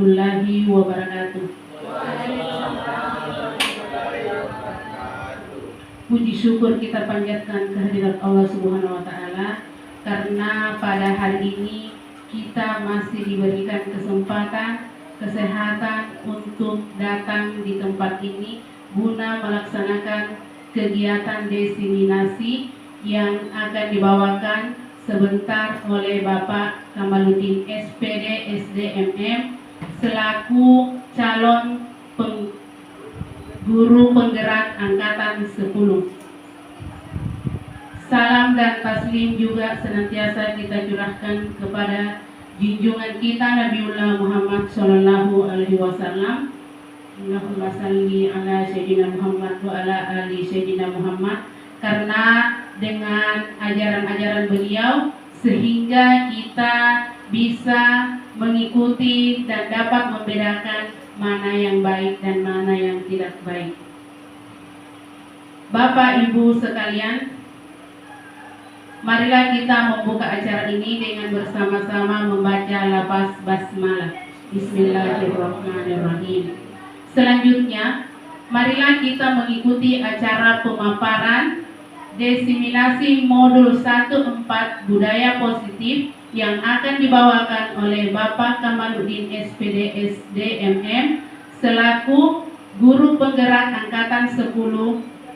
warahmatullahi wabarakatuh. Puji syukur kita panjatkan kehadirat Allah Subhanahu wa Ta'ala, karena pada hari ini kita masih diberikan kesempatan, kesehatan untuk datang di tempat ini guna melaksanakan kegiatan diseminasi yang akan dibawakan sebentar oleh Bapak Kamaluddin SPD SDMM selaku calon guru penggerak angkatan 10. Salam dan taslim juga senantiasa kita curahkan kepada junjungan kita Nabiullah Muhammad sallallahu alaihi wasallam. Allahumma salli ala sayyidina Muhammad wa ala ali sayyidina Muhammad, karena dengan ajaran-ajaran beliau sehingga kita bisa mengikuti dan dapat membedakan mana yang baik dan mana yang tidak baik. Bapak Ibu sekalian, marilah kita membuka acara ini dengan bersama-sama membaca lafaz basmalah. Bismillahirrahmanirrahim. Selanjutnya, marilah kita mengikuti acara pemaparan diseminasi modul 14 budaya positif yang akan dibawakan oleh Bapak Kamaluddin SPD SDMM selaku guru penggerak angkatan 10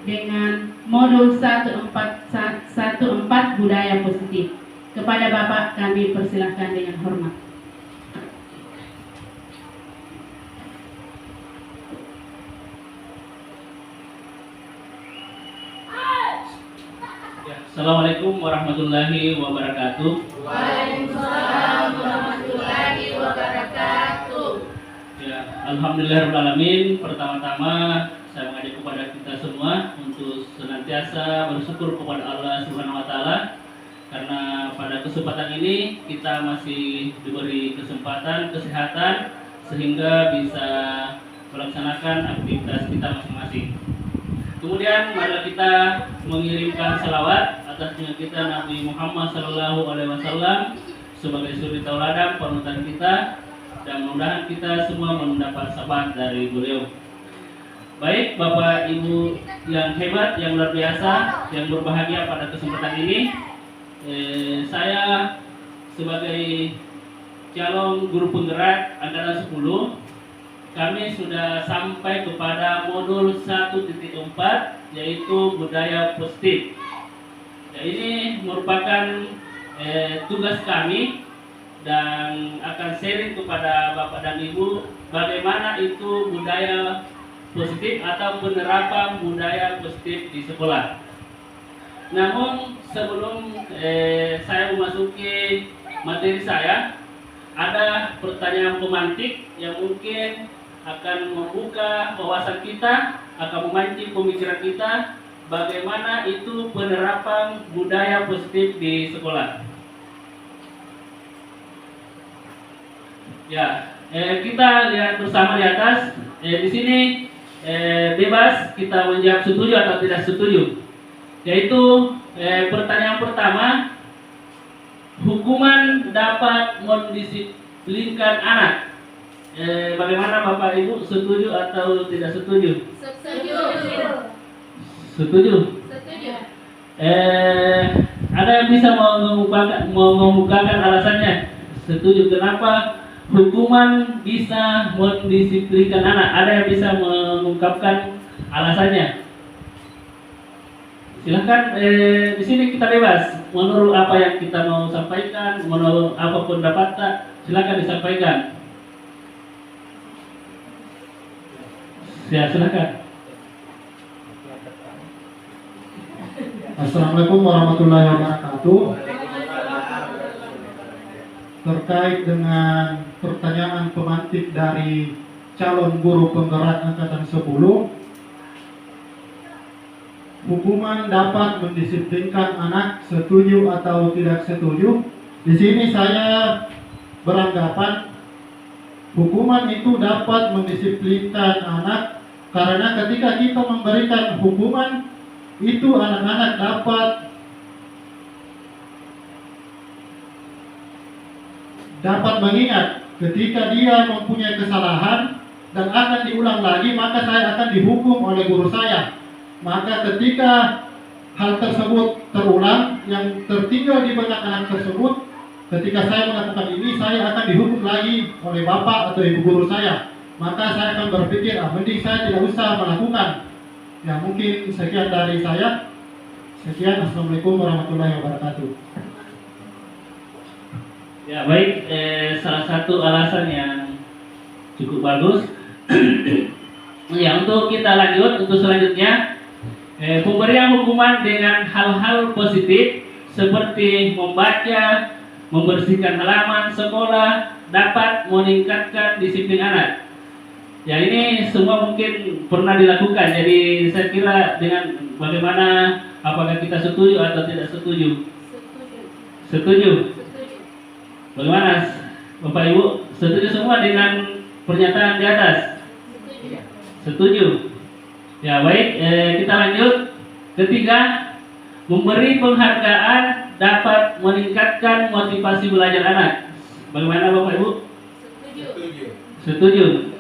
dengan modul 14 budaya positif. Kepada Bapak kami persilahkan dengan hormat. Assalamualaikum warahmatullahi wabarakatuh. Waalaikumsalam warahmatullahi wabarakatuh. Ya, alhamdulillahirrahmanirrahim. Pertama-tama saya mengajak kepada kita semua untuk senantiasa bersyukur kepada Allah Subhanahu wa Ta'ala, karena pada kesempatan ini kita masih diberi kesempatan kesehatan sehingga bisa melaksanakan aktivitas kita masing-masing. Kemudian marilah kita mengirimkan salawat atas kita Nabi Muhammad sallallahu alaihi wasallam sebagai suri tauladan panutan kita, dan mudah-mudahan kita semua mendapat syafaat dari beliau. Baik Bapak Ibu yang hebat, yang luar biasa, yang berbahagia pada kesempatan ini, saya sebagai calon guru penggerak angkatan 10, kami sudah sampai kepada modul 1.4, yaitu budaya positif. Ya, ini merupakan tugas kami dan akan sharing kepada Bapak dan Ibu bagaimana itu budaya positif atau penerapan budaya positif di sekolah. Namun sebelum saya memasuki materi saya, ada pertanyaan pemantik yang mungkin akan membuka wawasan kita, akan memancing pemikiran kita bagaimana itu penerapan budaya positif di sekolah. Ya, kita lihat bersama di atas. Di sini bebas kita menjawab setuju atau tidak setuju. Yaitu pertanyaan pertama, hukuman dapat mendisiplinkan anak. Bagaimana Bapak Ibu, setuju atau tidak setuju? Setuju. Setuju. Setuju. Ada yang bisa mengemukakan alasannya? Setuju. Kenapa hukuman bisa mendisiplinkan anak? Ada yang bisa mengungkapkan alasannya? Silahkan, di sini kita bebas. Menurut apa yang kita mau sampaikan, menurut apapun dapat, silahkan disampaikan. Ya, silahkan. Assalamualaikum warahmatullahi wabarakatuh. Terkait dengan pertanyaan pemantik dari calon guru penggerak angkatan 10, hukuman dapat mendisiplinkan anak, setuju atau tidak setuju? Di sini saya beranggapan hukuman itu dapat mendisiplinkan anak, karena ketika kita memberikan hukuman itu anak-anak dapat mengingat ketika dia mempunyai kesalahan dan akan diulang lagi, maka saya akan dihukum oleh guru saya. Maka ketika hal tersebut terulang, yang tertinggal di benak anak tersebut, ketika saya melakukan ini, saya akan dihukum lagi oleh bapak atau ibu guru saya. Maka saya akan berpikir, mending saya tidak usah melakukan. Ya, mungkin sekian dari saya. Sekian, Assalamualaikum warahmatullahi wabarakatuh. Ya baik, salah satu alasan yang cukup bagus. Ya, untuk kita lanjut, untuk selanjutnya, pemberian hukuman dengan hal-hal positif seperti membaca, membersihkan halaman sekolah dapat meningkatkan disiplin anak. Ya, ini semua mungkin pernah dilakukan. Jadi saya kira dengan bagaimana, apakah kita setuju atau tidak setuju? Setuju. Bagaimana Bapak Ibu? Setuju semua dengan pernyataan di atas? Setuju. Ya baik, kita lanjut. Ketiga, memberi penghargaan dapat meningkatkan motivasi belajar anak. Bagaimana Bapak Ibu? Setuju.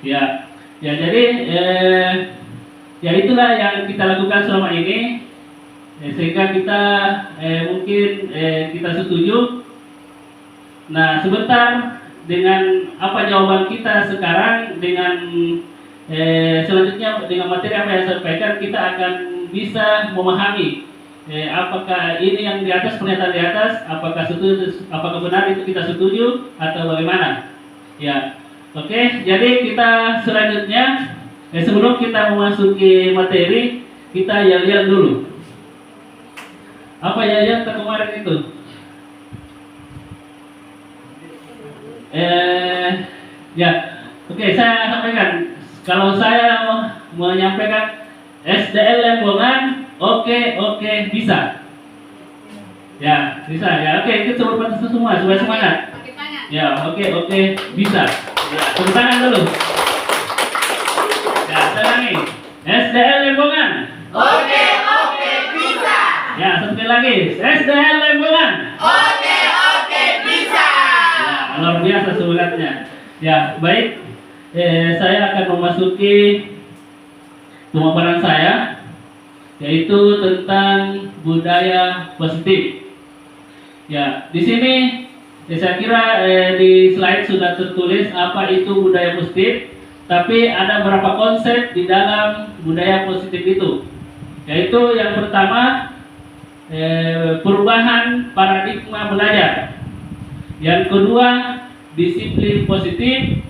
Ya, jadi ya itulah yang kita lakukan selama ini, sehingga kita mungkin kita setuju. Nah, sebentar dengan apa jawaban kita sekarang, dengan selanjutnya dengan materi apa yang saya sampaikan, kita akan bisa memahami apakah ini yang di atas, pernyataan di atas, apakah setuju, apakah benar itu kita setuju atau bagaimana? Ya. Oke, jadi kita selanjutnya, sebelum kita memasuki materi, kita yel-yel dulu. Apa yel-yel kemarin itu? Ya, oke, saya sampaikan. Kalau saya menyampaikan SDL Lembongan, oke, bisa. Ya, bisa ya. Oke, itu coba semua, supaya semangat. Ya, oke, bisa. Ya, tepuk tangan dulu. Ya, saya ulangi. SDL Lembongan. Oke, bisa. Ya, sekali lagi. SDL Lembongan. Oke, bisa. Ya, luar biasa semangatnya. Ya, baik. Saya akan memasuki pemaparan saya, yaitu tentang budaya positif. Ya, di sini saya kira di slide sudah tertulis apa itu budaya positif, tapi ada beberapa konsep di dalam budaya positif itu. Yaitu yang pertama, perubahan paradigma belajar. Yang kedua, disiplin positif.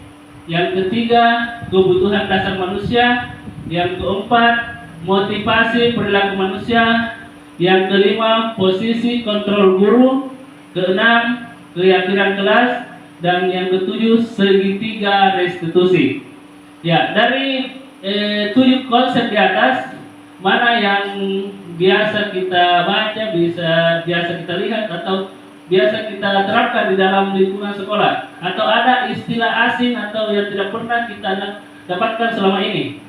Yang ketiga, kebutuhan dasar manusia. Yang keempat, motivasi perilaku manusia. Yang kelima, posisi kontrol guru. Keenam, keyakinan kelas. Dan yang ketujuh, segitiga restitusi. Ya, dari 7 konsep di atas, mana yang biasa kita baca, biasa kita lihat, atau biasa kita terapkan di dalam lingkungan sekolah, atau ada istilah asing atau yang tidak pernah kita dapatkan selama ini?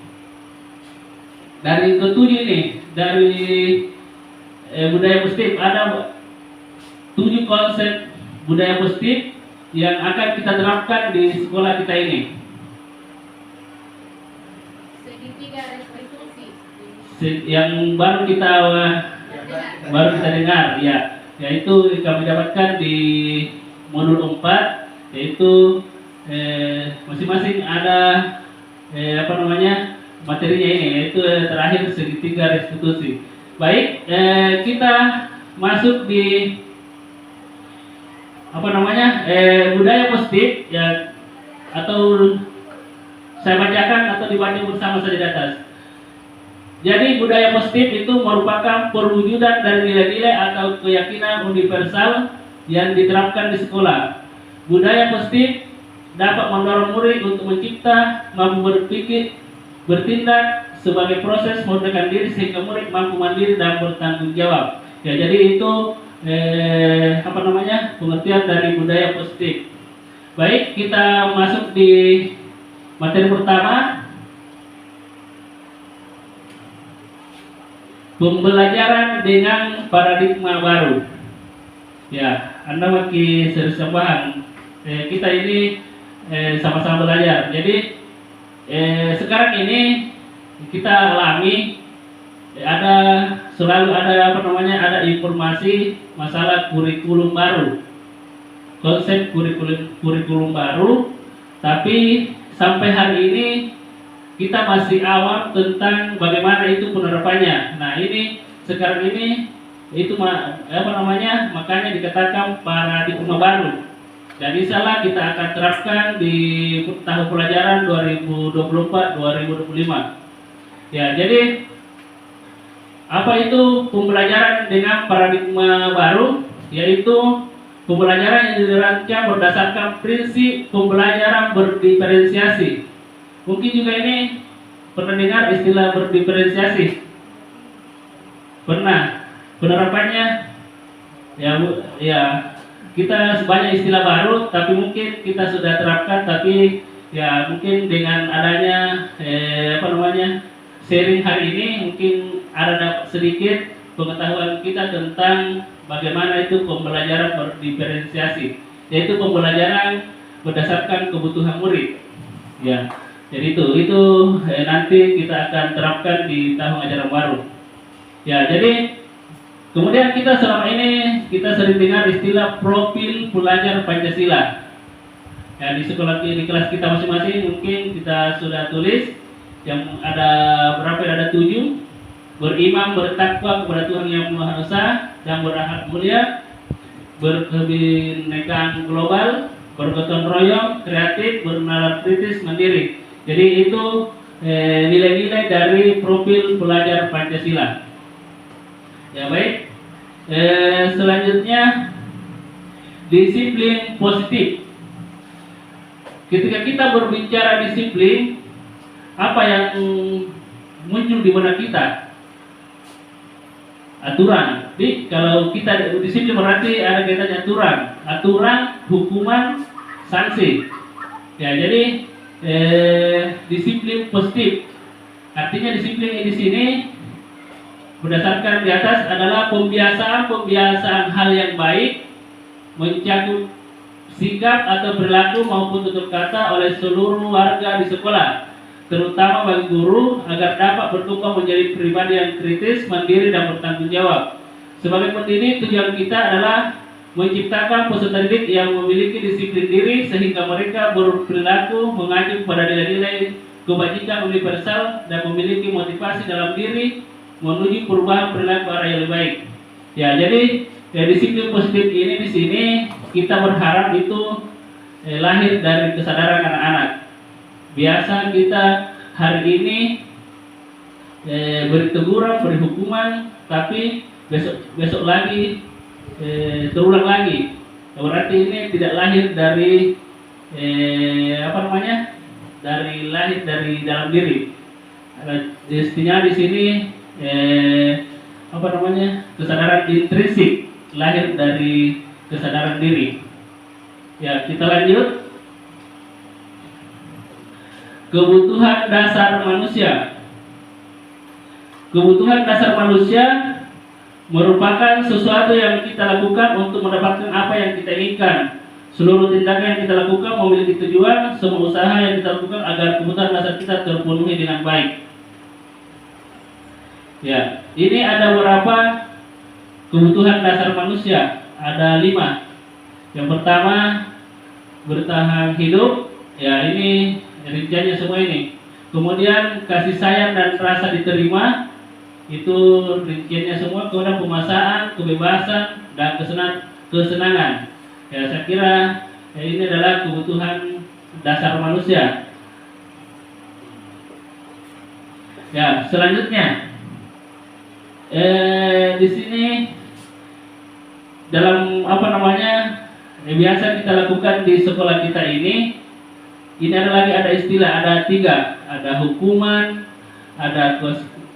Dari ketujuh ini, dari budaya positif, ada 7 konsep budaya positif yang akan kita terapkan di sekolah kita ini. Segitiga restitusi. Yang baru kita dengar, ya, yaitu kami dapatkan di modul 4, yaitu masing-masing ada materinya ini, yaitu terakhir segitiga restitusi. Baik, kita masuk di budaya positif, ya, atau saya bacakan atau dibaca bersama saja di atas. Jadi budaya positif itu merupakan perwujudan dari nilai-nilai atau keyakinan universal yang diterapkan di sekolah. Budaya positif dapat mendorong murid untuk mencipta, mampu berpikir, bertindak sebagai proses memerdekakan diri sehingga murid mampu mandiri dan bertanggung jawab. Ya, jadi itu pengertian dari budaya positif. Baik, kita masuk di materi pertama. Pembelajaran dengan paradigma baru. Ya, Anda makin serius bahan kita ini sama-sama belajar. Jadi sekarang ini kita alami selalu ada ada informasi masalah kurikulum baru, konsep kurikulum baru, tapi sampai hari ini kita masih awam tentang bagaimana itu penerapannya. Nah, ini sekarang ini itu makanya dikatakan paradigma baru. Dan insyaallah kita akan terapkan di tahun pelajaran 2024-2025. Ya, jadi apa itu pembelajaran dengan paradigma baru? Yaitu pembelajaran yang dirancang berdasarkan prinsip pembelajaran berdiferensiasi. Mungkin juga ini pernah dengar istilah berdiferensiasi? Pernah. Penerapannya ya kita banyak istilah baru, tapi mungkin kita sudah terapkan, tapi ya mungkin dengan adanya sharing hari ini mungkin ada sedikit pengetahuan kita tentang bagaimana itu pembelajaran berdiferensiasi, yaitu pembelajaran berdasarkan kebutuhan murid. Ya, jadi itu nanti kita akan terapkan di tahun ajaran baru. Ya, jadi kemudian kita selama ini kita sering dengar istilah profil pelajar Pancasila. Ya, di kelas kita masing-masing mungkin kita sudah tulis yang ada berapa? Ada 7. Beriman, bertakwa kepada Tuhan Yang Maha Esa dan berakhlak mulia, berkebinekaan global, bergotong royong, kreatif, bernalar kritis, mandiri. Jadi itu nilai-nilai dari profil pelajar Pancasila. Ya, baik. Selanjutnya disiplin positif. Ketika kita berbicara disiplin, apa yang muncul di benak kita? Aturan. Jadi kalau kita disiplin berarti ada kaitannya aturan, hukuman, sanksi. Ya, jadi disiplin positif. Artinya disiplin di sini berdasarkan di atas adalah pembiasaan hal yang baik, mencakup sikap atau perilaku maupun tutur kata oleh seluruh warga di sekolah, terutama bagi guru agar dapat berkembang menjadi pribadi yang kritis, mandiri dan bertanggung jawab. Sebagai pendidik, tujuan kita adalah menciptakan peserta didik yang memiliki disiplin diri sehingga mereka berperilaku mengacu pada nilai-nilai kebajikan universal dan memiliki motivasi dalam diri menuju perubahan perilaku arah yang lebih baik. Ya, jadi disiplin positif ini di sini kita berharap itu lahir dari kesadaran anak-anak. Biasa kita hari ini beri teguran, beri hukuman, tapi besok lagi terulang lagi. Berarti ini tidak lahir dari lahir dari dalam diri. Istinya di sini kesadaran intrinsik, lahir dari kesadaran diri. Ya, kita lanjut. Kebutuhan dasar manusia. Kebutuhan dasar manusia merupakan sesuatu yang kita lakukan untuk mendapatkan apa yang kita inginkan. Seluruh tindakan yang kita lakukan memiliki tujuan. Semua usaha yang kita lakukan agar kebutuhan dasar kita terpenuhi dengan baik. Ya, ini ada beberapa kebutuhan dasar manusia. Ada 5. Yang pertama, bertahan hidup. Ya, ini rinciannya semua ini. Kemudian kasih sayang dan rasa diterima, itu rinciannya semua. Kemudian pemaksaan, kebebasan dan kesenangan. Ya, saya kira ini adalah kebutuhan dasar manusia. Ya, selanjutnya di sini dalam biasa kita lakukan di sekolah kita ini ada istilah, ada 3, ada hukuman, ada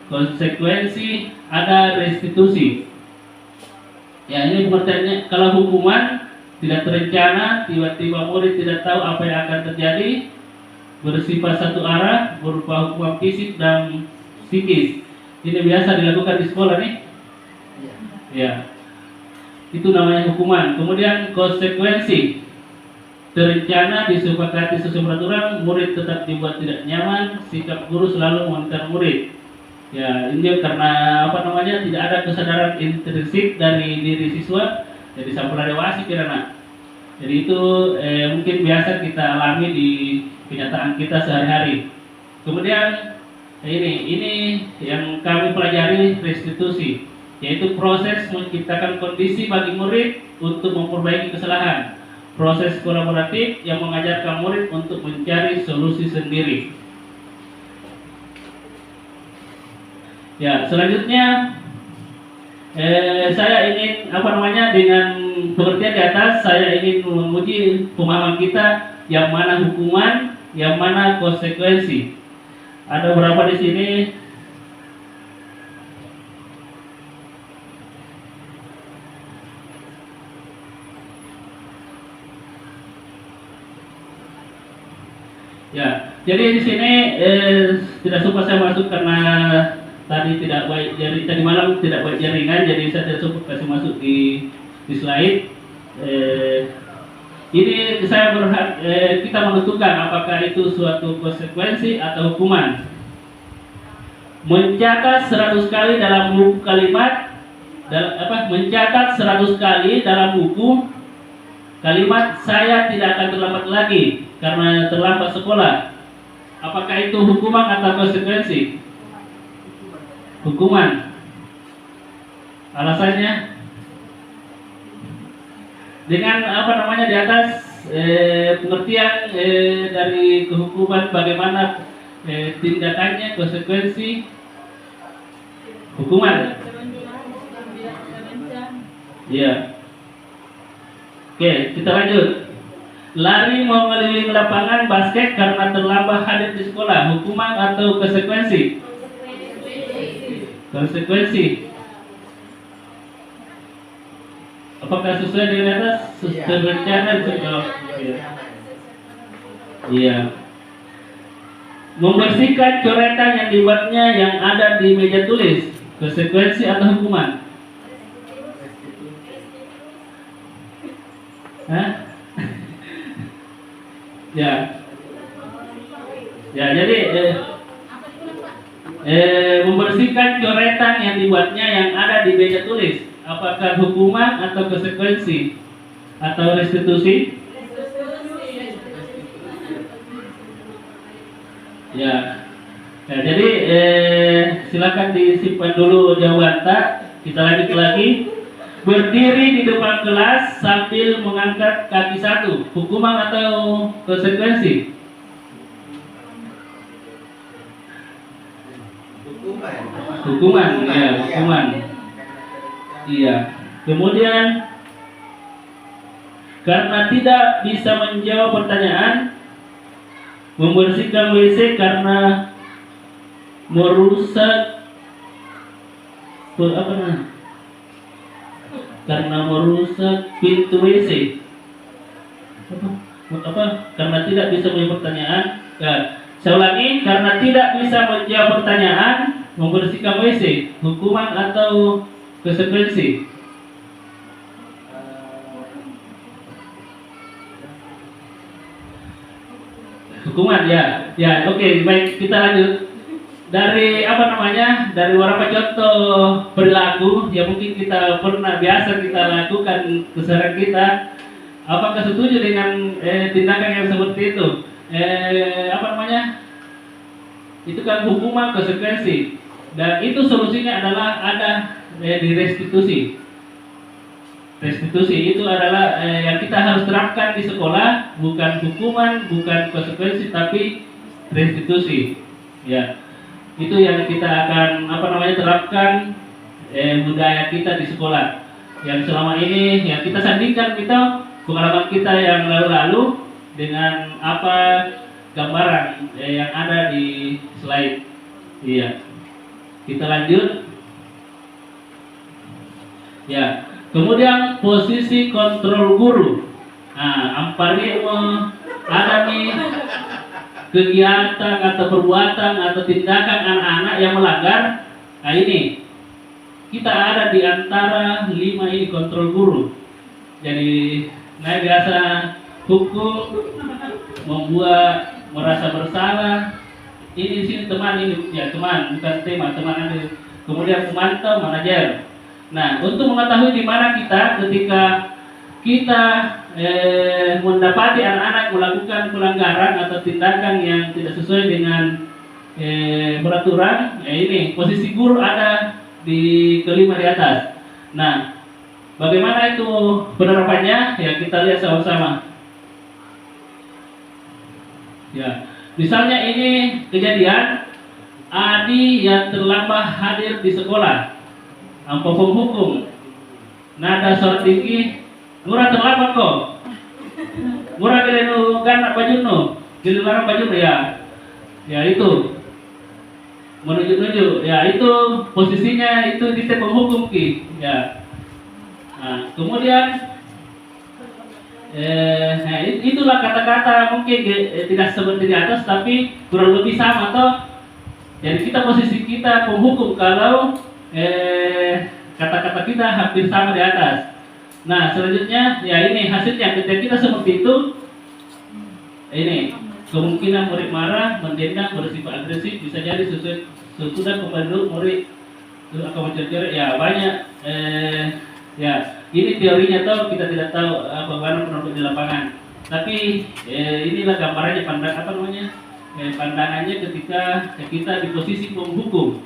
konsekuensi, ada restitusi. Ya, ini pengertiannya. Kalau hukuman tidak terencana, tiba-tiba murid tidak tahu apa yang akan terjadi, bersifat satu arah, berupa hukuman fisik dan psikis. Ini biasa dilakukan di sekolah nih. Ya, itu namanya hukuman. Kemudian konsekuensi. terencana, disepakati sesuai peraturan, murid tetap dibuat tidak nyaman, sikap guru selalu memonitor murid. Ya, ini karena tidak ada kesadaran intrinsik dari diri siswa, jadi sampul dewasa kirana. Jadi itu mungkin biasa kita alami di kenyataan kita sehari-hari. Kemudian ini yang kami pelajari restitusi, yaitu proses menciptakan kondisi bagi murid untuk memperbaiki kesalahan. Proses kolaboratif yang mengajarkan murid untuk mencari solusi sendiri. Ya, selanjutnya saya ingin dengan pengertian di atas saya ingin menguji pemahaman kita yang mana hukuman, yang mana konsekuensi. Ada beberapa di sini. Ya, jadi di sini tidak sempat saya masuk karena tadi tidak baik tadi malam tidak baik jaringan, jadi saya tidak sempat kasih masuk di slide. Ini saya kita menentukan apakah itu suatu konsekuensi atau hukuman. Mencatat 100 kali dalam buku kalimat mencatat 100 kali dalam buku kalimat saya tidak akan terlambat lagi karena terlambat sekolah. Apakah itu hukuman atau konsekuensi? Hukuman. Alasannya dengan di atas pengertian dari kehukuman, bagaimana tindakannya, konsekuensi hukuman. Iya. Oke, kita lanjut. Lari mengelilingi lapangan basket karena terlambat hadir di sekolah, hukuman atau konsekuensi? Konsekuensi. Apakah sesuai dengan atas? Terencana dijawab. Iya. Membersihkan coretan yang dibuatnya yang ada di meja tulis, konsekuensi atau hukuman? Hah? Ya, jadi membersihkan coretan yang dibuatnya yang ada di meja tulis, apakah hukuman atau konsekuensi atau restitusi? Ya, jadi silakan disimpan dulu jawaban tak. Kita lanjut lagi. Berdiri di depan kelas sambil mengangkat kaki satu, hukuman atau konsekuensi? Hukuman, ya, hukuman. Iya. Kemudian karena tidak bisa menjawab pertanyaan, membersihkan WC karena merusak pintu WC. Karena tidak bisa menjawab pertanyaan. Saya ulangi, karena tidak bisa menjawab pertanyaan, membersihkan WC, hukuman atau konsekuensi? Hukuman, ya. Ya, oke, baik, kita lanjut. Dari dari beberapa contoh perilaku yang mungkin kita biasa kita lakukan keseharian kita, apakah setuju dengan tindakan yang seperti itu? Itu kan hukuman, konsekuensi, dan itu solusinya adalah ada di restitusi. Restitusi itu adalah yang kita harus terapkan di sekolah, bukan hukuman, bukan konsekuensi, tapi restitusi. Ya. Itu yang kita akan terapkan budaya kita di sekolah yang selama ini yang kita sandingkan pengalaman kita yang lalu-lalu dengan gambaran yang ada di slide. Iya, kita lanjut. Ya, kemudian posisi kontrol guru. Nah, Ampari ada nih kegiatan atau perbuatan atau tindakan anak-anak yang melanggar. Nah, ini kita ada di antara 5 ini kontrol guru. Jadi biasa hukum, membuat merasa bersalah. Ini di sini teman, ini ya teman, bukan tema, teman ada. Kemudian pemantau, manajer. Nah, untuk mengetahui di mana kita ketika kita mendapati anak-anak melakukan pelanggaran atau tindakan yang tidak sesuai dengan peraturan, ya ini posisi guru ada di kelima di atas. Nah, bagaimana itu penerapannya? Ya kita lihat sama-sama. Ya, misalnya ini kejadian Adi yang terlambat hadir di sekolah, ampun hukum, nada suara tinggi, murah terlambat kok, murah kelenu kan baju nu, dilarang baju ya itu menuju-nuju, ya itu posisinya itu di penghukum ki, ya. Nah, kemudian nah, itulah kata-kata mungkin tidak seperti di atas tapi kurang lebih sama toh. Jadi kita posisi kita penghukum kalau kata-kata kita hampir sama di atas. Nah selanjutnya ya ini hasilnya ketika kita seperti itu, ini kemungkinan murid marah, mendendam, bersifat agresif bisa jadi sesudah kembali murid akan mencari ya banyak ya. Ini teorinya tahu, kita tidak tahu bagaimana penonton di lapangan. Tapi inilah gambarannya pandangannya ketika kita di posisi penghukum.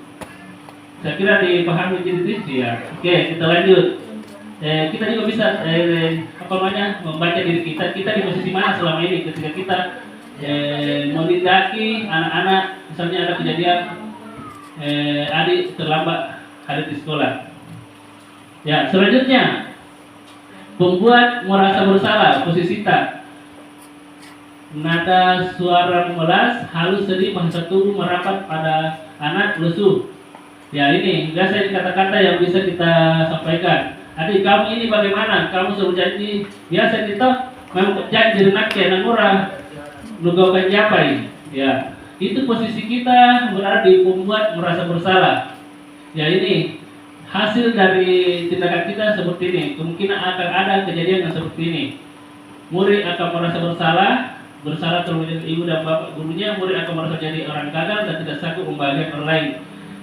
Saya kira dipahami jadi ya. Oke, kita lanjut. Kita juga bisa membaca diri kita di posisi mana selama ini ketika kita menindaki anak-anak, misalnya ada kejadian adik terlambat hadir di sekolah. Ya, selanjutnya membuat merasa bersalah, posisi tak. Nada suara memelas, halus sedih, bahasa tubuh merapat pada anak lesu. Ya ini biasa kata-kata yang bisa kita sampaikan. Adik kamu ini bagaimana? Kamu suruh janji biasa kita memang janji nak murah nugaukan japai. Ya itu posisi kita berada di membuat merasa bersalah. Ya ini hasil dari tindakan kita seperti ini. Kemungkinan akan ada kejadian yang seperti ini. Murid akan merasa bersalah terhadap ibu dan bapak gurunya. Murid akan merasa jadi orang gagal dan tidak sanggup membahagiakan orang lain.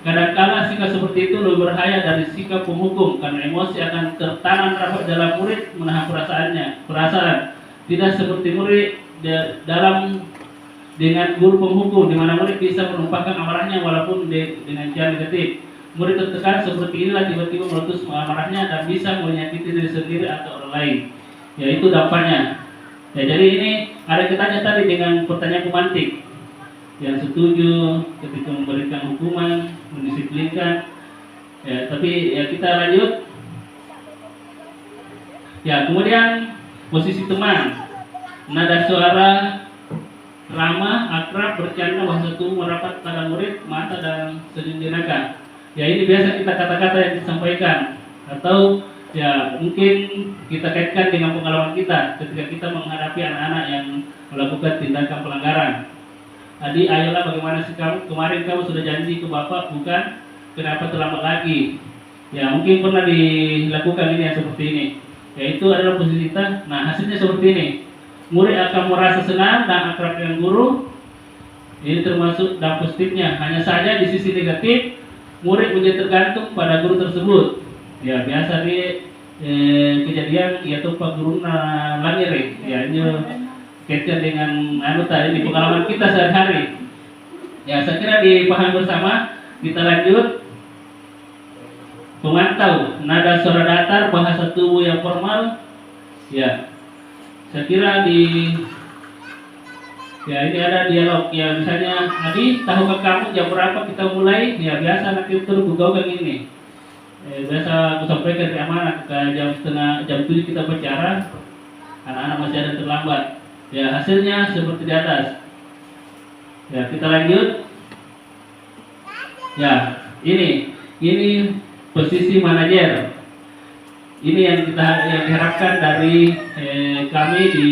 Kadang-kala sikap seperti itu lebih berbahaya dari sikap penghukum karena emosi akan tertanam rapat dalam murid menahan perasaan. Tidak seperti murid dalam dengan guru penghukum di mana murid bisa menumpahkan amarahnya walaupun dengan cara negatif. Murid tertekan seperti inilah tiba-tiba meletus amarahnya dan bisa menyakiti diri sendiri atau orang lain. Ya itu dampaknya. Ya jadi ini ada ketanya tadi dengan pertanyaan pemantik. Yang setuju ketika memberikan hukuman, mendisiplinkan. Ya tapi ya kita lanjut. Ya kemudian posisi teman, nada suara ramah, akrab, bercanda, bahasa tubuh merapat pada murid, mata dan senyum jenaka. Ya ini biasa kita kata-kata yang disampaikan atau ya mungkin kita kaitkan dengan pengalaman kita ketika kita menghadapi anak-anak yang melakukan tindakan pelanggaran. Tadi ayolah bagaimana sih kamu kemarin kamu sudah janji ke bapak bukan kenapa terlambat lagi? Ya mungkin pernah dilakukan ini yang seperti ini. Ya itu adalah posisi kita. Nah hasilnya seperti ini. Murid akan merasa senang dan akrab dengan guru. Ini termasuk dampak positifnya. Hanya saja di sisi negatif murid menjadi tergantung pada guru tersebut. Ya biasa di kejadian ya tuh pak guru langir ya ini kaitkan dengan ini pengalaman kita sehari-hari. Ya saya kira dipahami bersama. Kita lanjut. Pemantau, nada suara datar, bahasa tubuh yang formal. Ya saya kira ya ini ada dialog ya misalnya Adi tahukah kamu jam berapa kita mulai ya biasa anak itu bergaul ini biasa aku sampaikan ke amanah ke jam 7 kita bicara anak-anak masih ada terlambat ya hasilnya seperti di atas ya kita lanjut ya ini posisi manajer ini yang diharapkan dari kami di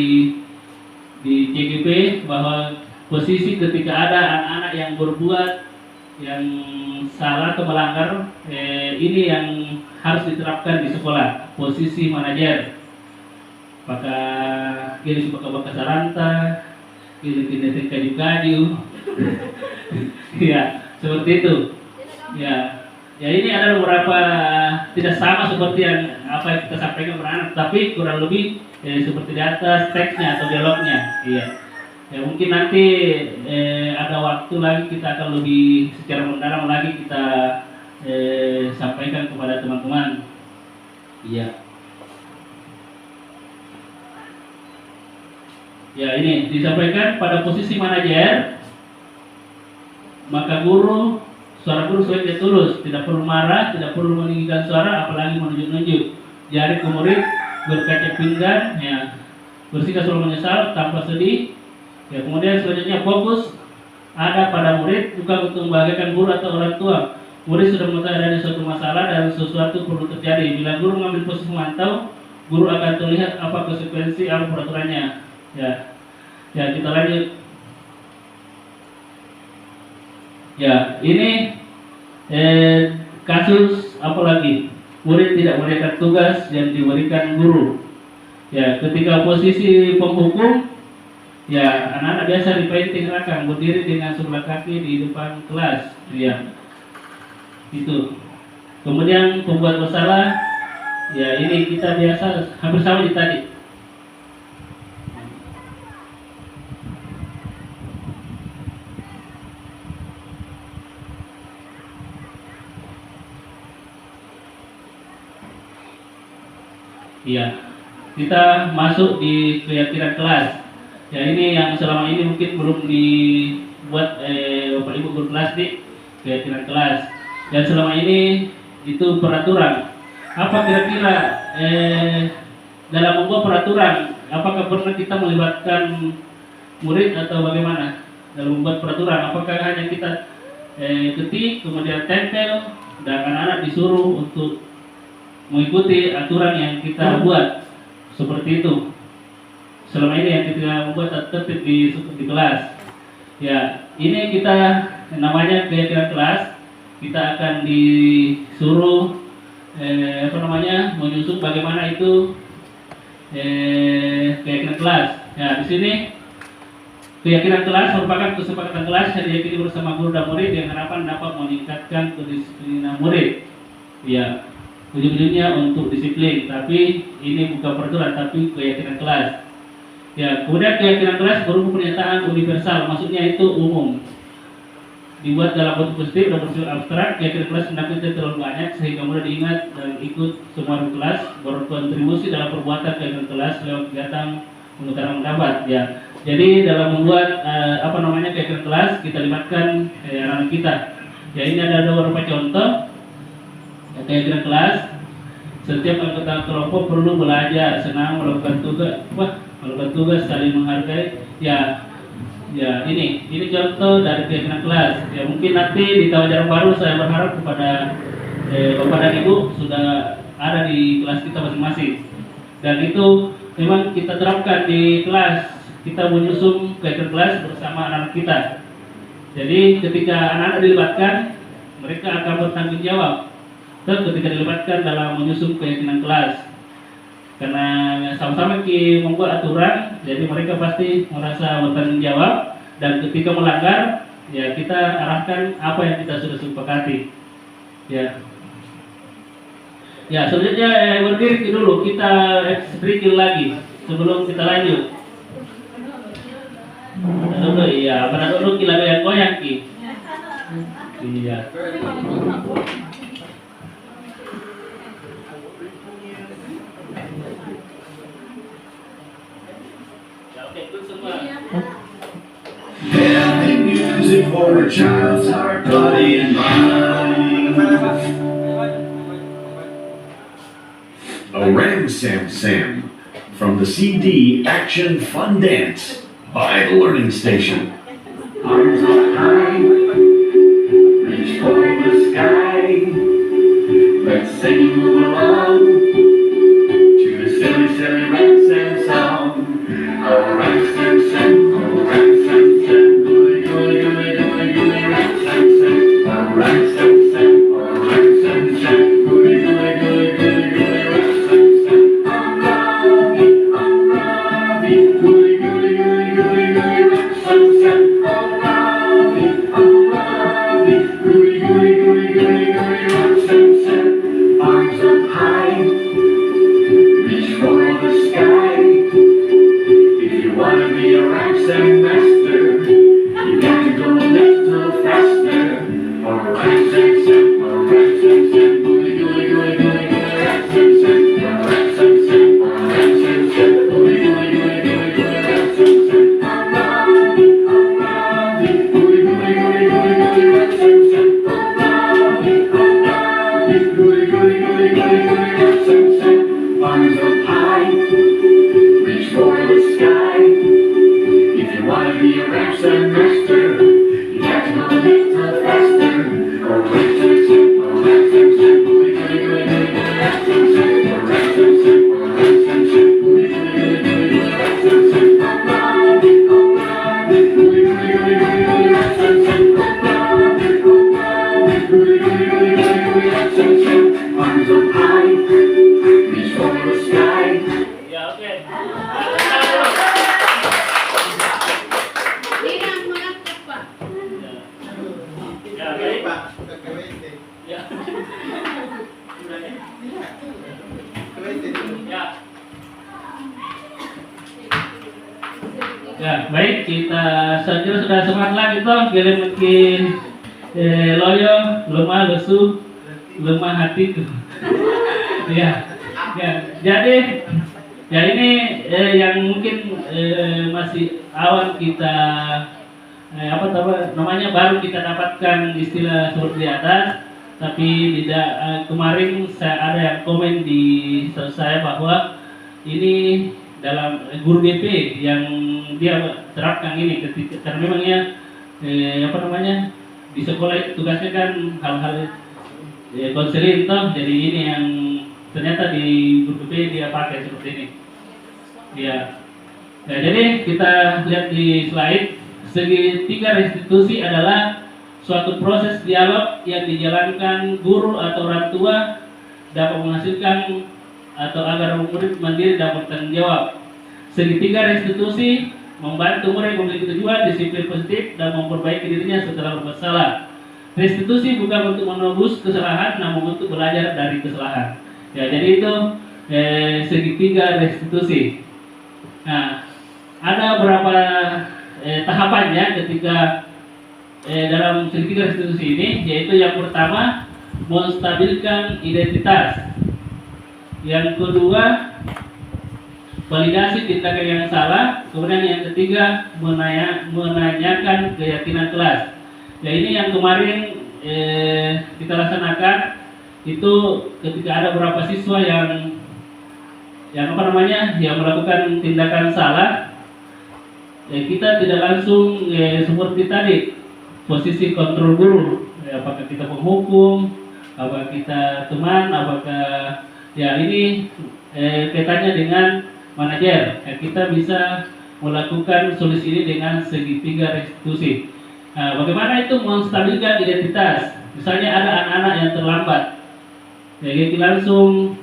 JGP bahwa posisi ketika ada anak-anak yang berbuat yang salah atau melanggar ini yang harus diterapkan di sekolah posisi manajer pakai kiri pakai saranta, kiri kayu-kayu. Ya, seperti itu. Ya, ya ini ada beberapa tidak sama seperti yang apa yang kita sampaikan beranak, tapi kurang lebih seperti di atas teksnya atau dialognya. Iya. Ya mungkin nanti ada waktu lagi kita akan lebih secara mendalam lagi kita sampaikan kepada teman-teman. Iya. Ya ini disampaikan pada posisi manajer, maka suara guru sebaiknya tulus, tidak perlu marah, tidak perlu meninggikan suara, apalagi menunjuk-nunjuk. Jari ke murid berkaca pinggang, ya, bersikap selalu menyesal tanpa sedih. Ya, kemudian selanjutnya fokus ada pada murid, bukan untuk membahagiakan guru atau orang tua. Murid sudah mengetahui adanya suatu masalah dan sesuatu perlu terjadi. Bila guru mengambil posisi memantau, guru akan terlihat apa konsekuensi atau peraturannya. Ya, ya kita lanjut. Ya, ini kasus apalagi murid tidak mengerjakan tugas yang diberikan guru. Ya, ketika posisi penghukum, ya anak-anak biasa dipainting rakang berdiri dengan sebelah kaki di depan kelas. Ya, itu. Kemudian pembuat bersalah, ya ini kita biasa hampir sama di tadi. Iya, kita masuk di keyakinan kelas. Ya ini yang selama ini mungkin belum dibuat Bapak Ibu guru kelas di keyakinan kelas. Dan selama ini itu peraturan. Apa kira-kira dalam membuat peraturan, apakah pernah kita melibatkan murid atau bagaimana dalam membuat peraturan? Apakah hanya kita ketik kemudian tempel dan anak-anak disuruh untuk mengikuti aturan yang kita buat seperti itu? Selama ini yang kita membuat tertib di kelas. Ya, ini kita namanya keyakinan kelas. Kita akan disuruh menyusun bagaimana itu keyakinan kelas. Ya, di sini keyakinan kelas merupakan kesepakatan kelas yang diyakini bersama guru dan murid yang harapan dapat meningkatkan kedisiplinan murid. Ya, ujung-ujungnya untuk disiplin, tapi ini bukan peraturan tapi keyakinan kelas. Ya, kemudian keyakinan kelas berupa pernyataan universal, maksudnya itu umum. Dibuat dalam bentuk positif dan bersifat abstrak. Keyakinan kelas hendaknya tidak terlalu banyak sehingga mudah diingat dan ikut semua kelas, berkontribusi dalam perbuatan keyakinan kelas lewat kegiatan mengutarakan pendapat. Ya, jadi dalam membuat keyakinan kelas kita libatkan anak-anak kita. Ya, ini ada beberapa contoh. Keyakinan kelas, setiap anggota kelompok perlu belajar, senang melakukan tugas, saling menghargai. Ya ini contoh dari keyakinan kelas. Ya mungkin nanti di tahun ajaran baru saya berharap kepada Bapak dan Ibu sudah ada di kelas kita masing-masing. Dan itu memang kita terapkan di kelas. Kita menyusun keyakinan kelas bersama anak-anak kita. Jadi ketika anak-anak dilibatkan, mereka akan bertanggung jawab. Dan ketika dilibatkan dalam menyusun keyakinan kelas, karena sama-sama membuat aturan, jadi mereka pasti merasa bertanggung jawab. Dan ketika melanggar, ya kita arahkan apa yang kita sudah sepakati. Ya, ya selanjutnya berdiri dulu, kita sedikit lagi sebelum kita lanjut. Dulu, iya, pada dulu kita goyang ki. Iya. Healthy music for a child's heart, body, and mind. A Ram Sam Sam from the CD Action Fun Dance by the Learning Station. Arms up high, reach for the sky. Let's sing along to the silly, silly Ram Sam song. Oh, Ram Sam Sam, oh, Ram Sam Sam, gooey, gooey, gooey, gooey, gooey, Ram Sam Sam. Oh, Ram Sam Sam, oh, Ram Sam Sam, gooey, gooey, gooey, gooey, gooey, Ram Sam Sam. I'm Pak, ke WC. Ya. Ke WC dulu. Ya. Ya, baik, kita saya kira sudah semangat lagi toh, biar mungkin loyo, lemah lesu, lemah hatiku. Ya. Ya, jadi ya ini yang mungkin masih awal kita namanya baru kita dapatkan istilah seperti di atas, tapi tidak kemarin saya ada yang komen di saya bahwa ini dalam guru BP yang dia terapkan ini ketika karena memangnya di sekolah itu tugasnya kan hal-hal konseling toh, jadi ini yang ternyata di guru BP dia pakai seperti ini. Ya. Nah, jadi kita lihat di slide, segitiga restitusi adalah suatu proses dialog yang dijalankan guru atau orang tua dapat menghasilkan atau agar murid mandiri dapat bertanggung jawab. Segitiga restitusi membantu murid memiliki tujuan, disiplin positif, dan memperbaiki dirinya setelah berbuat salah. Restitusi bukan untuk menebus kesalahan, namun untuk belajar dari kesalahan. Ya, jadi itu segitiga restitusi. Nah, ada beberapa tahapannya ketika dalam segitiga restitusi ini, yaitu yang pertama menstabilkan identitas, yang kedua validasi tindakan yang salah, kemudian yang ketiga menanyakan keyakinan kelas. Ya, ini yang kemarin kita laksanakan itu ketika ada beberapa siswa yang melakukan tindakan salah, kita tidak langsung seperti tadi posisi kontrol guru, apakah kita penghukum, apakah kita teman, apakah ini kaitannya dengan manajer. Kita bisa melakukan solusi ini dengan segitiga restitusi. Nah, bagaimana itu menstabilkan identitas? Misalnya ada anak-anak yang terlambat, kita langsung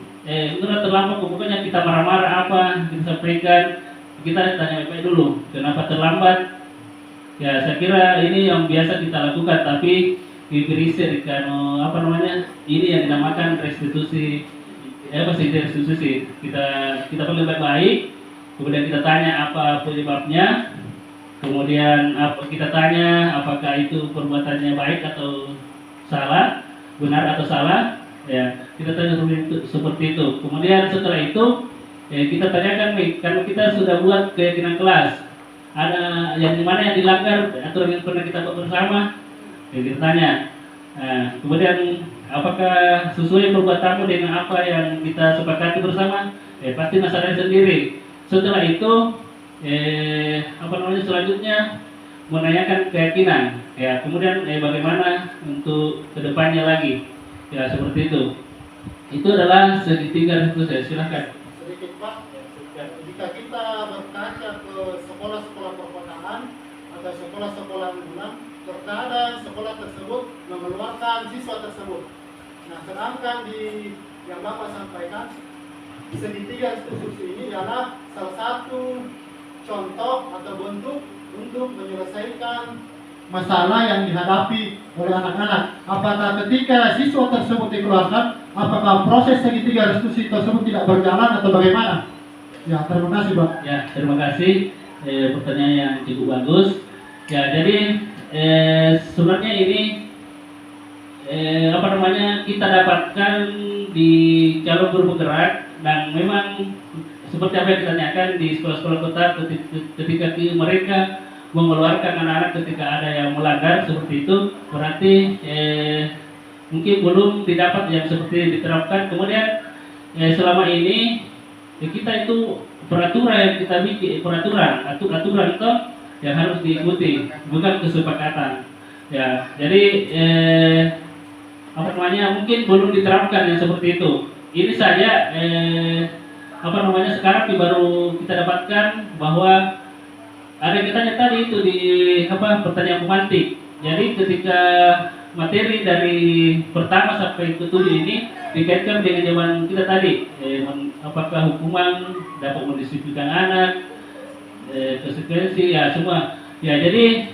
terlambat, pokoknya kita marah-marah apa, kita sampaikan, kita tanya baik-baik dulu, kenapa terlambat? Ya, saya kira ini yang biasa kita lakukan, tapi diberi ini yang dinamakan restitusi, restitusi. Kita perlu baik-baik, kemudian kita tanya apa penyebabnya, kemudian kita tanya apakah itu perbuatannya baik atau salah, benar atau salah. Ya, kita tanya seperti itu. Kemudian setelah itu kita tanyakan karena kita sudah buat keyakinan kelas, ada yang dimana yang dilanggar aturan yang pernah kita buat bersama, kita tanya. Nah, kemudian apakah sesuai perbuatanmu dengan apa yang kita sepakati bersama? Pasti masalahnya sendiri. Setelah itu selanjutnya menanyakan keyakinan. Ya, kemudian bagaimana untuk kedepannya lagi. Ya, seperti itu. Itu adalah segitiga restitusi. Silakan. Sedikit Pak, jika kita berkaca ke sekolah-sekolah perkotaan atau sekolah-sekolah unggulan, terkadang sekolah tersebut mengeluarkan siswa tersebut. Nah, sedangkan di yang Bapak sampaikan, segitiga restitusi ini adalah salah satu contoh atau bentuk untuk menyelesaikan masalah yang dihadapi oleh anak-anak. Apakah ketika siswa tersebut dikeluarkan, apakah proses segitiga restitusi tersebut tidak berjalan atau bagaimana? Ya, terima kasih Pak. Ya, terima kasih. Pertanyaan yang cukup bagus. Ya, jadi sebenarnya ini kita dapatkan di calon guru penggerak, dan memang seperti apa yang ditanyakan di sekolah-sekolah kota ketika mereka mengeluarkan anak-anak ketika ada yang melanggar seperti itu, berarti mungkin belum didapat yang seperti diterapkan. Kemudian selama ini kita itu peraturan yang kita bikin, aturan itu yang harus diikuti, bukan kesepakatan. Ya, jadi mungkin belum diterapkan yang seperti itu. Ini saja sekarang baru kita dapatkan bahwa ada yang kita tadi itu di pertanyaan pemantik. Jadi ketika materi dari pertama sampai ke 7 ini dikaitkan dengan zaman kita tadi, apakah hukuman dapat mendisiplinkan anak, konsekuensi, ya semua. Ya, jadi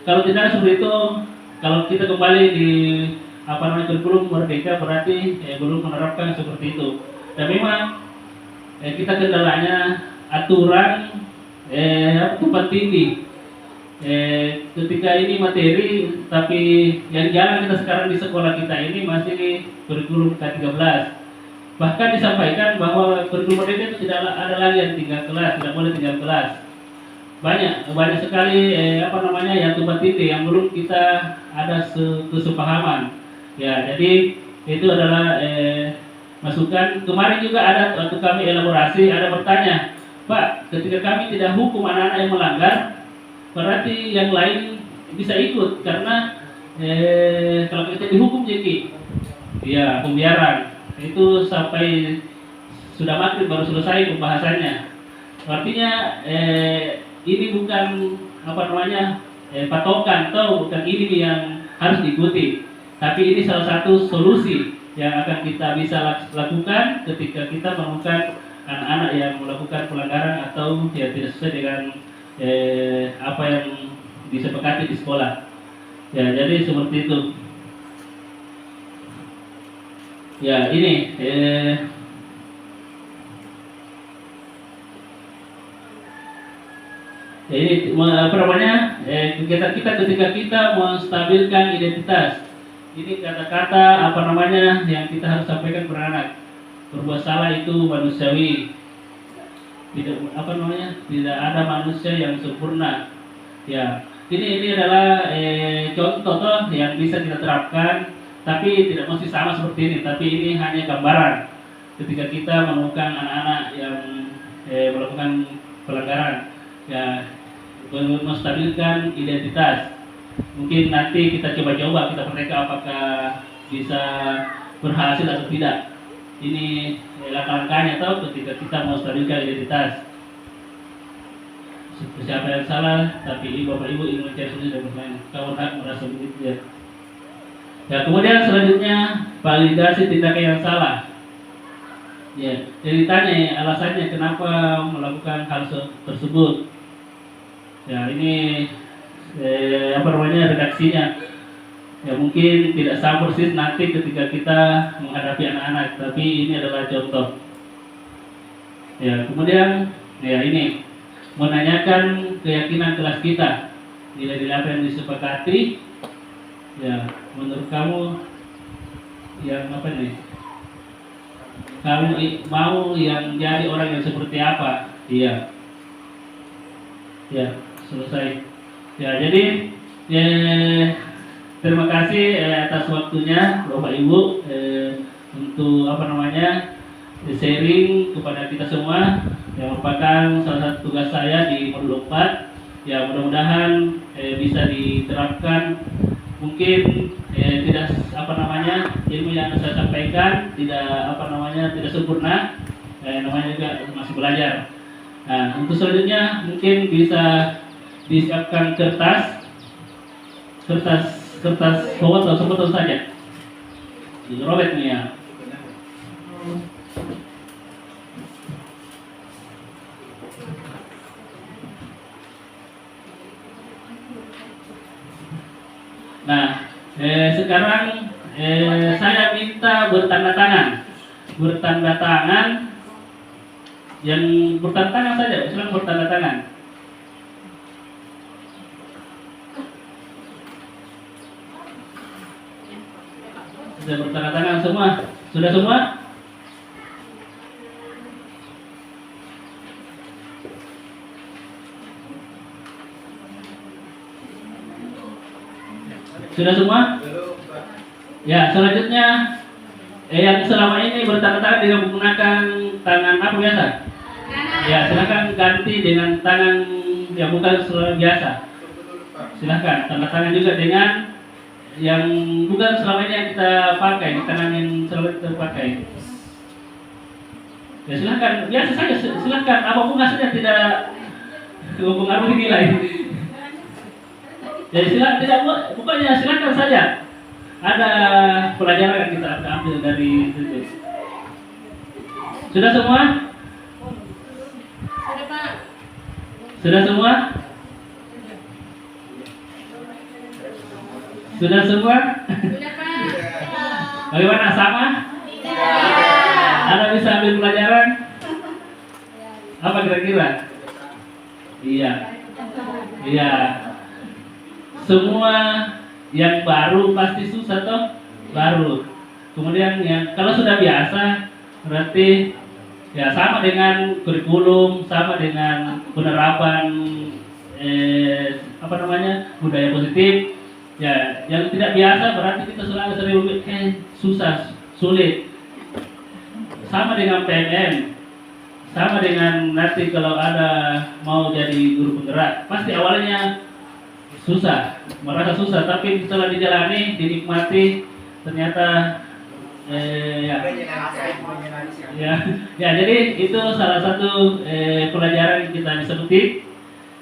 kalau tidak seperti itu kalau kita kembali di kurikulum Merdeka berarti belum menerapkan seperti itu. Dan memang kita kendalanya aturan tempat tinggi. Ketika ini materi, tapi yang jalan kita sekarang di sekolah kita ini masih kurikulum K13. Bahkan disampaikan bahwa kurikulum Merdeka itu tidak ada lagi yang tinggal kelas, tidak boleh tinggal kelas. Banyak sekali yang tempat titik yang belum kita ada kesepahaman. Ya, jadi itu adalah masukan. Kemarin juga ada waktu kami elaborasi ada bertanya, Pak, ketika kami tidak hukum anak-anak yang melanggar, berarti yang lain bisa ikut karena kalau kita dihukum jadi ya pembiaran itu sampai sudah maghrib baru selesai pembahasannya. Artinya ini bukan patokan atau bukan ini yang harus diikuti, tapi ini salah satu solusi yang akan kita bisa lakukan ketika kita menemukan anak-anak yang melakukan pelanggaran atau ya tidak sesuai dengan apa yang disepakati di sekolah. Ya, jadi seperti itu. Ya, ini ini kegiatan kita ketika kita menstabilkan identitas. Ini kata-kata yang kita harus sampaikan kepada anak. Berbuat salah itu manusiawi. Tidak ada manusia yang sempurna. Ya, ini adalah contoh yang bisa kita terapkan, tapi tidak mesti sama seperti ini. Tapi ini hanya gambaran ketika kita menemukan anak-anak yang melakukan pelanggaran, ya, menstabilkan identitas. Mungkin nanti kita coba-coba kita mereka apakah bisa berhasil atau tidak. Ini langkah-langkahnya atau ketika kita mau stabilkan identitas. Siapa yang salah, tapi Bapak Ibu ingin mencari solusi dan bermain. Kamu hak merasa begitu ya. Ya, kemudian selanjutnya validasi tindakan yang salah. Ya, jadi ditanya alasannya kenapa melakukan hal tersebut. Ya, ini redaksinya. Ya, mungkin tidak sama persis nanti ketika kita menghadapi anak-anak, tapi ini adalah contoh. Ya, kemudian ya ini menanyakan keyakinan kelas kita, nilai-nilai apa yang disepakati. Ya, menurut kamu yang kamu mau yang jadi orang yang seperti apa? Iya. Ya, selesai. Ya, jadi terima kasih atas waktunya Bapak Ibu untuk sharing kepada kita semua yang merupakan salah satu tugas saya di modul 4. Ya, mudah-mudahan bisa diterapkan. Mungkin tidak ilmu yang saya sampaikan tidak sempurna. Namanya juga masih belajar. Nah, untuk selanjutnya mungkin bisa disiapkan kertas foto saja. Dirobek nih ya. Nah, sekarang saya minta bertanda tangan. Yang bertanda tangan saja, silakan bertanda tangan. Sudah bertanda tangan semua? Sudah semua? Sudah semua? Ya, selanjutnya yang selama ini bertanda tangan dengan menggunakan tangan apa biasa? Ya, silakan ganti dengan tangan yang bukan biasa. Silakan tanda tangan juga dengan yang bukan selama ini yang kita pakai, tangan yang selalu kita pakai. Ya, silakan biasa saja, silakan apapun hasilnya tidak mempengaruhi nilai. Jadi silakan pokoknya silakan saja. Ada pelajaran yang kita ambil dari situ. Sudah semua? Sudah, Pak. Sudah semua? Sudah semua? Sudah, Pak. Bagaimana, sama? Anda bisa ambil pelajaran? Apa kira-kira? Iya. Iya. Semua yang baru pasti susah toh? Baru. Kemudian yang kalau sudah biasa berarti ya sama dengan kurikulum, sama dengan penerapan budaya positif. Ya, yang tidak biasa berarti kita selalu sering susah, sulit. Sama dengan PNM, sama dengan nanti kalau ada mau jadi guru penggerak, pasti awalnya susah, merasa susah, tapi setelah dijalani, dinikmati, ternyata ya, jadi itu salah satu pelajaran yang kita bisa petik,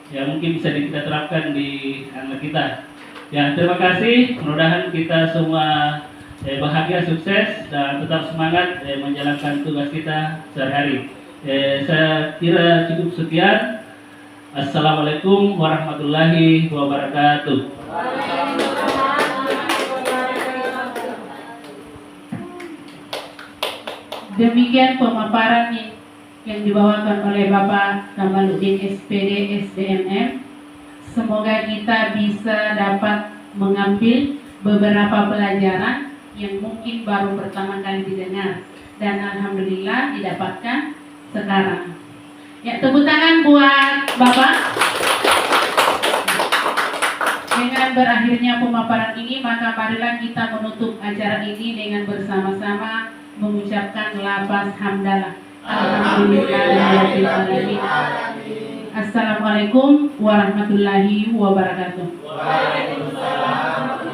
ya mungkin bisa kita terapkan di anak kita. Ya, terima kasih. Mudah-mudahan kita semua bahagia, sukses, dan tetap semangat menjalankan tugas kita sehari-hari. Saya kira cukup sekian. Assalamualaikum warahmatullahi wabarakatuh. Demikian pemaparan yang dibawakan oleh Bapak Kamaludin SPD SDMM. Semoga kita bisa dapat mengambil beberapa pelajaran yang mungkin baru pertama kali didengar dan alhamdulillah didapatkan sekarang. Ya, tepuk tangan buat Bapak. Dengan berakhirnya pemaparan ini, maka marilah kita menutup acara ini dengan bersama-sama mengucapkan lafaz hamdalah. Alhamdulillahirabbil alamin. Assalamualaikum warahmatullahi wabarakatuh. Waalaikumsalam.